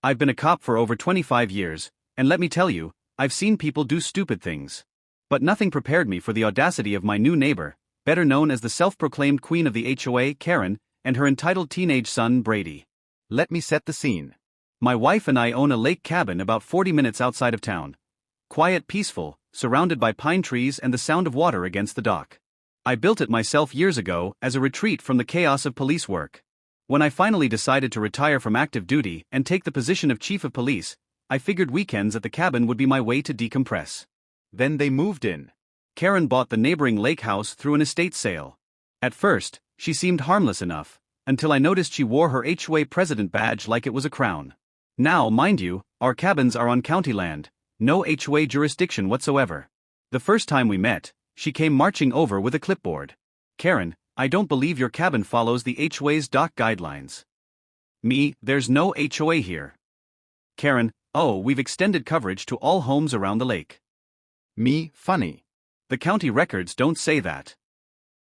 I've been a cop for over 25 years, and let me tell you, I've seen people do stupid things. But nothing prepared me for the audacity of my new neighbor, better known as the self-proclaimed queen of the HOA, Karen, and her entitled teenage son, Brady. Let me set the scene. My wife and I own a lake cabin about 40 minutes outside of town. Quiet, peaceful, surrounded by pine trees and the sound of water against the dock. I built it myself years ago as a retreat from the chaos of police work. When I finally decided to retire from active duty and take the position of chief of police, I figured weekends at the cabin would be my way to decompress. Then they moved in. Karen bought the neighboring lake house through an estate sale. At first, she seemed harmless enough, until I noticed she wore her HOA president badge like it was a crown. Now, mind you, our cabins are on county land, no HOA jurisdiction whatsoever. The first time we met, she came marching over with a clipboard. Karen, I don't believe your cabin follows the HOA's dock guidelines. Me, there's no HOA here. Karen, oh, we've extended coverage to all homes around the lake. Me, funny. The county records don't say that.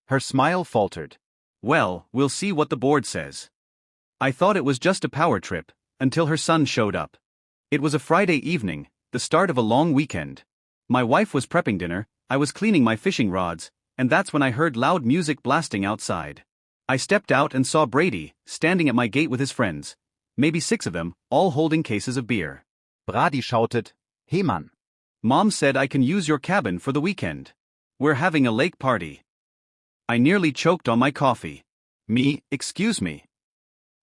Her smile faltered. Well, we'll see what the board says. I thought it was just a power trip, until her son showed up. It was a Friday evening, the start of a long weekend. My wife was prepping dinner, I was cleaning my fishing rods, and that's when I heard loud music blasting outside. I stepped out and saw Brady, standing at my gate with his friends. Maybe 6 of them, all holding cases of beer. Brady shouted, "Hey Mann. Mom said I can use your cabin for the weekend. We're having a lake party." I nearly choked on my coffee. Me, excuse me.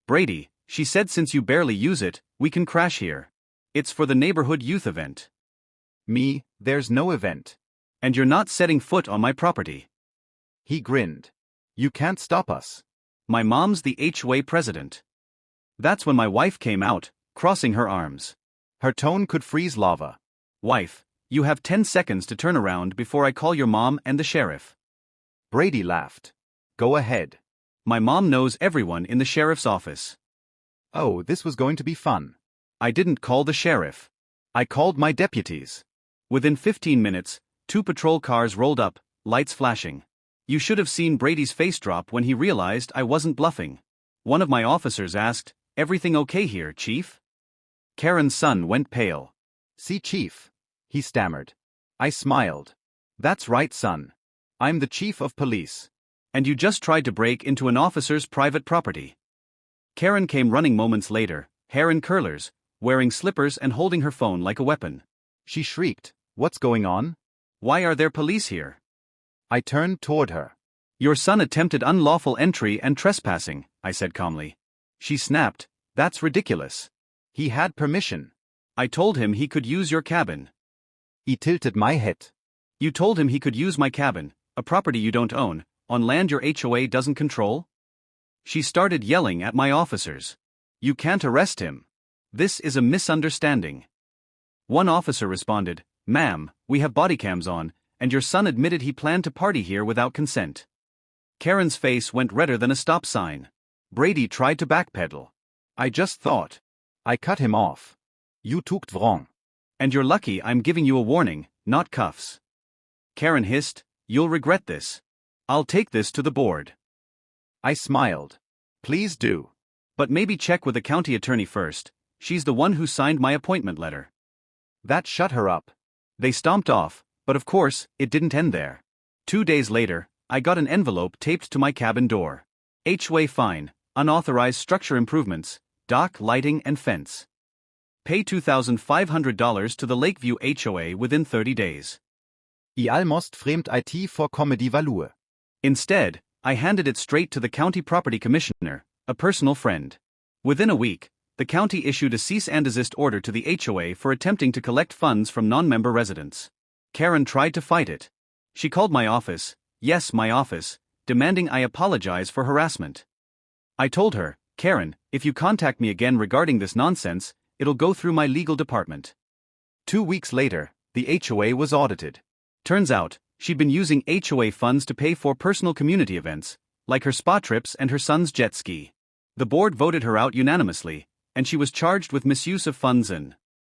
Brady, she said since you barely use it, we can crash here. It's for the neighborhood youth event. Me, there's no event. And you're not setting foot on my property. He grinned. You can't stop us. My mom's the HOA president. That's when my wife came out, crossing her arms. Her tone could freeze lava. Wife, you have 10 seconds to turn around before I call your mom and the sheriff. Brady laughed. Go ahead. My mom knows everyone in the sheriff's office. Oh, this was going to be fun. I didn't call the sheriff. I called my deputies. Within 15 minutes, 2 patrol cars rolled up, lights flashing. You should have seen Brady's face drop when he realized I wasn't bluffing. One of my officers asked, "Everything okay here, Chief?" Karen's son went pale. See, Chief, he stammered. I smiled. That's right, son. I'm the chief of police. And you just tried to break into an officer's private property. Karen came running moments later, hair in curlers, wearing slippers and holding her phone like a weapon. She shrieked, "What's going on? Why are there police here?" I turned toward her. Your son attempted unlawful entry and trespassing, I said calmly. She snapped, "That's ridiculous." He had permission. I told him he could use your cabin. He tilted my head. You told him he could use my cabin, a property you don't own, on land your HOA doesn't control? She started yelling at my officers. You can't arrest him. This is a misunderstanding. One officer responded, "Ma'am, we have body cams on, and your son admitted he planned to party here without consent." Karen's face went redder than a stop sign. Brady tried to backpedal. I just thought. I cut him off. You took wrong. And you're lucky I'm giving you a warning, not cuffs. Karen hissed, "You'll regret this. I'll take this to the board." I smiled. Please do. But maybe check with the county attorney first. She's the one who signed my appointment letter. That shut her up. They stomped off, but of course, it didn't end there. 2 days later, I got an envelope taped to my cabin door. HOA fine, unauthorized structure improvements, dock, lighting and fence. Pay $2,500 to the Lakeview HOA within 30 days. I almost framed IT for comedy value. Instead, I handed it straight to the county property commissioner, a personal friend. Within a week, the county issued a cease and desist order to the HOA for attempting to collect funds from non-member residents. Karen tried to fight it. She called my office, yes, my office, demanding I apologize for harassment. I told her, "Karen, if you contact me again regarding this nonsense, it'll go through my legal department." 2 weeks later, the HOA was audited. Turns out, she'd been using HOA funds to pay for personal community events, like her spa trips and her son's jet ski. The board voted her out unanimously, and she was charged with misuse of funds and